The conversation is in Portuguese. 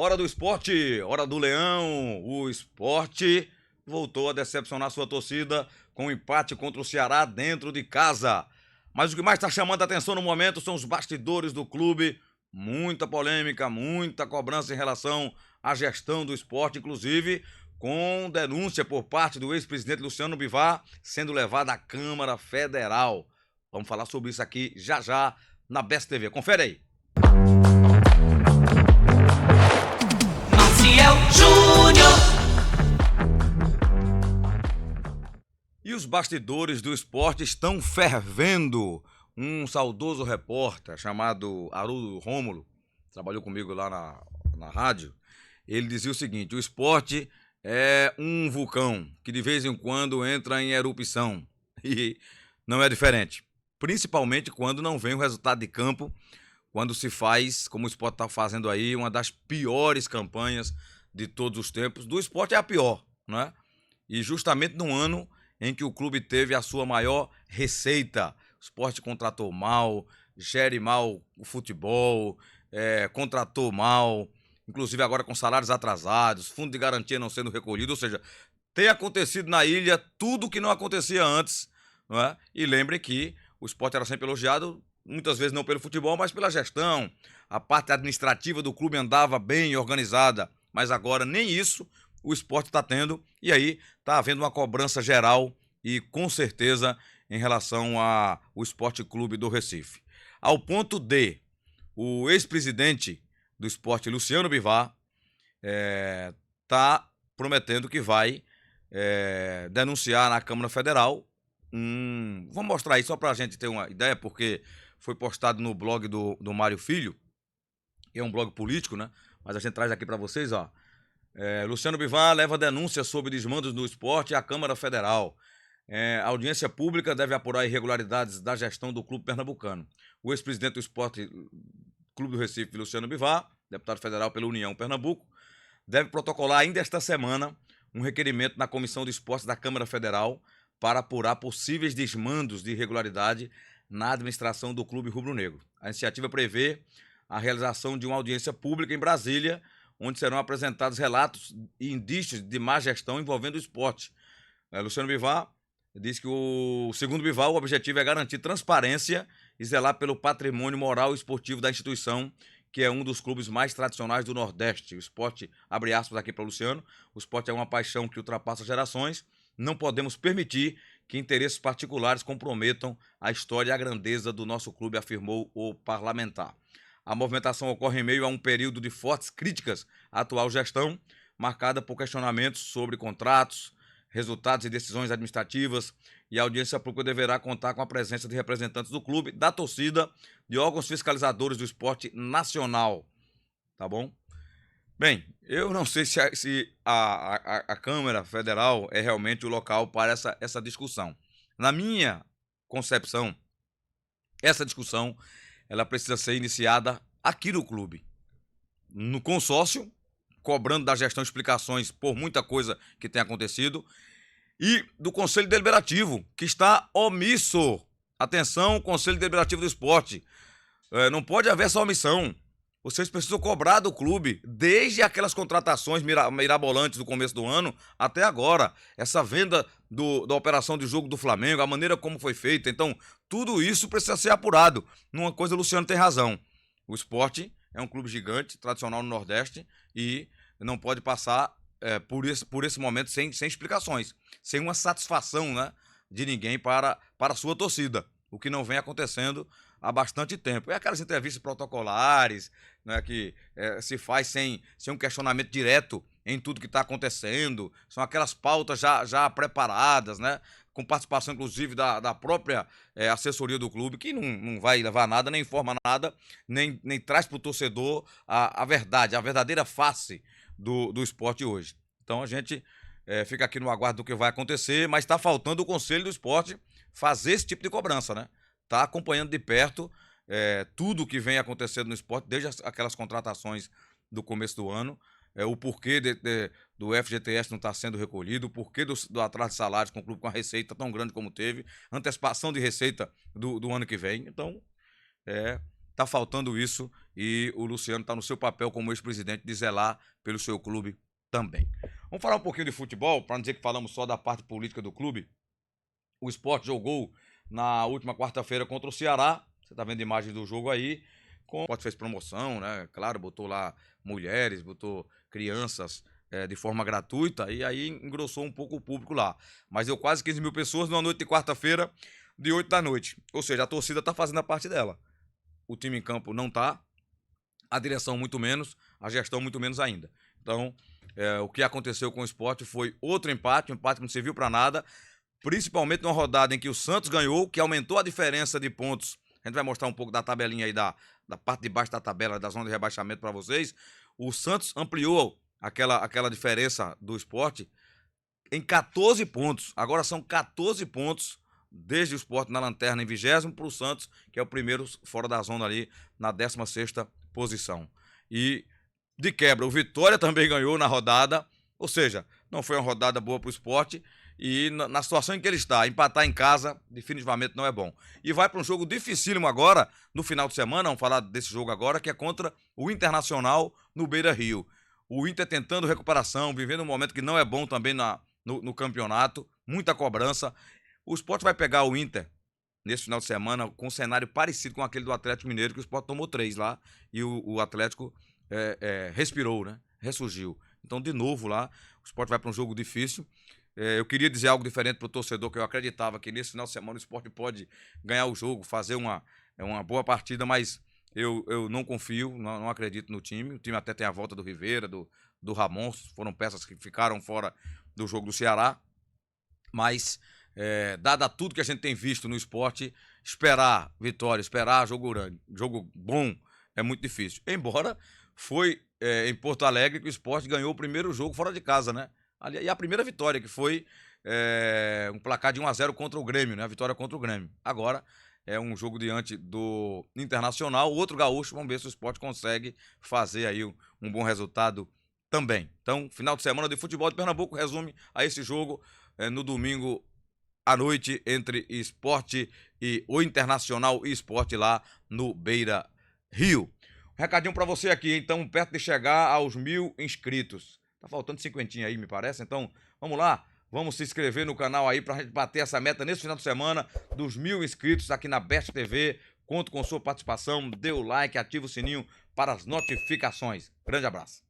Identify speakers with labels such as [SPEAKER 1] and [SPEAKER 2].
[SPEAKER 1] Hora do esporte, hora do leão. O esporte voltou a decepcionar sua torcida com um empate contra o Ceará dentro de casa. Mas o que mais está chamando a atenção no momento são os bastidores do clube. Muita polêmica, muita cobrança em relação à gestão do esporte, inclusive com denúncia por parte do ex-presidente Luciano Bivar sendo levada à Câmara Federal. Vamos falar sobre isso aqui já já na Best TV. Confere aí.
[SPEAKER 2] Maciel Júnior.
[SPEAKER 1] E os bastidores do esporte estão fervendo. Um saudoso repórter chamado Haroldo Rômulo, trabalhou comigo lá na rádio, ele dizia o seguinte: o esporte é um vulcão que de vez em quando entra em erupção. E não é diferente. Principalmente quando não vem o resultado de campo, quando se faz, como o esporte está fazendo aí, uma das piores campanhas de todos os tempos. Do esporte é a pior, né? E justamente no ano em que o clube teve a sua maior receita. O esporte contratou mal, gere mal o futebol, contratou mal, inclusive agora com salários atrasados, fundo de garantia não sendo recolhido, ou seja, tem acontecido na ilha tudo que não acontecia antes, não é? E lembrem que o esporte era sempre elogiado, muitas vezes não pelo futebol, mas pela gestão. A parte administrativa do clube andava bem organizada, mas agora nem isso o esporte está tendo, e aí está havendo uma cobrança geral e com certeza em relação ao Esporte Clube do Recife. Ao ponto de o ex-presidente do esporte, Luciano Bivar, está prometendo que vai denunciar na Câmara Federal. Vou mostrar aí só para a gente ter uma ideia, porque foi postado no blog do Mário Filho, que é um blog político, né? Mas a gente traz aqui para vocês, ó. Luciano Bivar leva denúncia sobre desmandos no esporte à Câmara Federal. A audiência pública deve apurar irregularidades da gestão do clube pernambucano. O ex-presidente do Esporte Clube do Recife, Luciano Bivar, deputado federal pela União Pernambuco, deve protocolar ainda esta semana um requerimento na Comissão de Esportes da Câmara Federal para apurar possíveis desmandos de irregularidade na administração do clube rubro-negro. A iniciativa prevê a realização de uma audiência pública em Brasília, onde serão apresentados relatos e indícios de má gestão envolvendo o esporte. Luciano Bivar diz que, segundo Bivar, o objetivo é garantir transparência e zelar pelo patrimônio moral e esportivo da instituição, que é um dos clubes mais tradicionais do Nordeste. O esporte, abre aspas aqui para o Luciano, o esporte é uma paixão que ultrapassa gerações. Não podemos permitir que interesses particulares comprometam a história e a grandeza do nosso clube, afirmou o parlamentar. A movimentação ocorre em meio a um período de fortes críticas à atual gestão, marcada por questionamentos sobre contratos, resultados e decisões administrativas, e a audiência pública deverá contar com a presença de representantes do clube, da torcida, de órgãos fiscalizadores do esporte nacional. Tá bom? Bem, eu não sei se a Câmara Federal é realmente o local para essa discussão. Na minha concepção, essa discussão ela precisa ser iniciada aqui no clube, no consórcio, cobrando da gestão explicações por muita coisa que tem acontecido, e do Conselho Deliberativo, que está omisso. Atenção, Conselho Deliberativo do Esporte. Não pode haver essa omissão. Vocês precisam cobrar do clube, desde aquelas contratações mirabolantes do começo do ano até agora. Essa venda da operação de jogo do Flamengo, a maneira como foi feita. Então, tudo isso precisa ser apurado. Numa coisa, o Luciano tem razão. O esporte é um clube gigante, tradicional no Nordeste, e não pode passar por esse momento sem explicações, sem uma satisfação, né, de ninguém para a sua torcida, o que não vem acontecendo há bastante tempo. É aquelas entrevistas protocolares, né, que se faz sem um questionamento direto em tudo que está acontecendo, são aquelas pautas já preparadas, né, com participação inclusive da própria assessoria do clube, que não vai levar nada, nem informa nada, nem traz para o torcedor a verdade, a verdadeira face do esporte hoje. Então a gente fica aqui no aguardo do que vai acontecer, mas está faltando o Conselho do Esporte fazer esse tipo de cobrança, né? Está acompanhando de perto tudo o que vem acontecendo no esporte, desde aquelas contratações do começo do ano, o porquê do FGTS não estar sendo recolhido, o porquê do atraso de salários com o clube com a receita tão grande como teve, antecipação de receita do ano que vem. Então, tá faltando isso e o Luciano tá no seu papel como ex-presidente de zelar pelo seu clube também. Vamos falar um pouquinho de futebol, para não dizer que falamos só da parte política do clube. O Sport jogou na última quarta-feira contra o Ceará. Você tá vendo imagens do jogo aí. O Sport fez promoção, né? Claro, botou lá mulheres, botou crianças de forma gratuita e aí engrossou um pouco o público lá. Mas deu quase 15 mil pessoas numa noite de quarta-feira, de 8 da noite. Ou seja, a torcida tá fazendo a parte dela. O time em campo não tá, a direção muito menos, a gestão muito menos ainda. Então, o que aconteceu com o Sport foi outro empate, um empate que não serviu para nada, principalmente numa rodada em que o Santos ganhou, que aumentou a diferença de pontos. A gente vai mostrar um pouco da tabelinha aí, da parte de baixo da tabela, da zona de rebaixamento para vocês. O Santos ampliou aquela diferença do Sport em 14 pontos. Agora são 14 pontos desde o Sport na lanterna em 20º para o Santos, que é o primeiro fora da zona ali, na 16ª posição. E de quebra, o Vitória também ganhou na rodada, ou seja, não foi uma rodada boa para o Sport. E na situação em que ele está, empatar em casa definitivamente não é bom. E vai para um jogo dificílimo agora, no final de semana, vamos falar desse jogo agora, que é contra o Internacional no Beira-Rio. O Inter tentando recuperação, vivendo um momento que não é bom também no campeonato, muita cobrança. O Sport vai pegar o Inter nesse final de semana com um cenário parecido com aquele do Atlético Mineiro, que o Sport tomou 3 lá e o Atlético respirou, né? Ressurgiu. Então, de novo lá, o Sport vai para um jogo difícil. Eu queria dizer algo diferente para o torcedor, que eu acreditava que nesse final de semana o Sport pode ganhar o jogo, fazer uma boa partida, mas eu não confio, não acredito no time. O time até tem a volta do Rivera, do Ramon, foram peças que ficaram fora do jogo do Ceará, mas dada tudo que a gente tem visto no Sport, esperar vitória, esperar jogo grande, jogo bom, é muito difícil. Embora foi em Porto Alegre que o Sport ganhou o primeiro jogo fora de casa, né? E a primeira vitória, que foi um placar de 1-0 contra o Grêmio, né? A vitória contra o Grêmio. Agora é um jogo diante do Internacional, outro gaúcho. Vamos ver se o Sport consegue fazer aí um bom resultado também. Então, final de semana de futebol de Pernambuco resume a esse jogo no domingo à noite entre Sport e o Internacional e Sport lá no Beira-Rio. Um recadinho para você aqui, então, perto de chegar aos 1000 inscritos. Tá faltando 50 aí, me parece. Então, vamos lá. Vamos se inscrever no canal aí pra gente bater essa meta nesse final de semana dos 1000 inscritos aqui na Best TV. Conto com sua participação. Dê o like, ativa o sininho para as notificações. Grande abraço.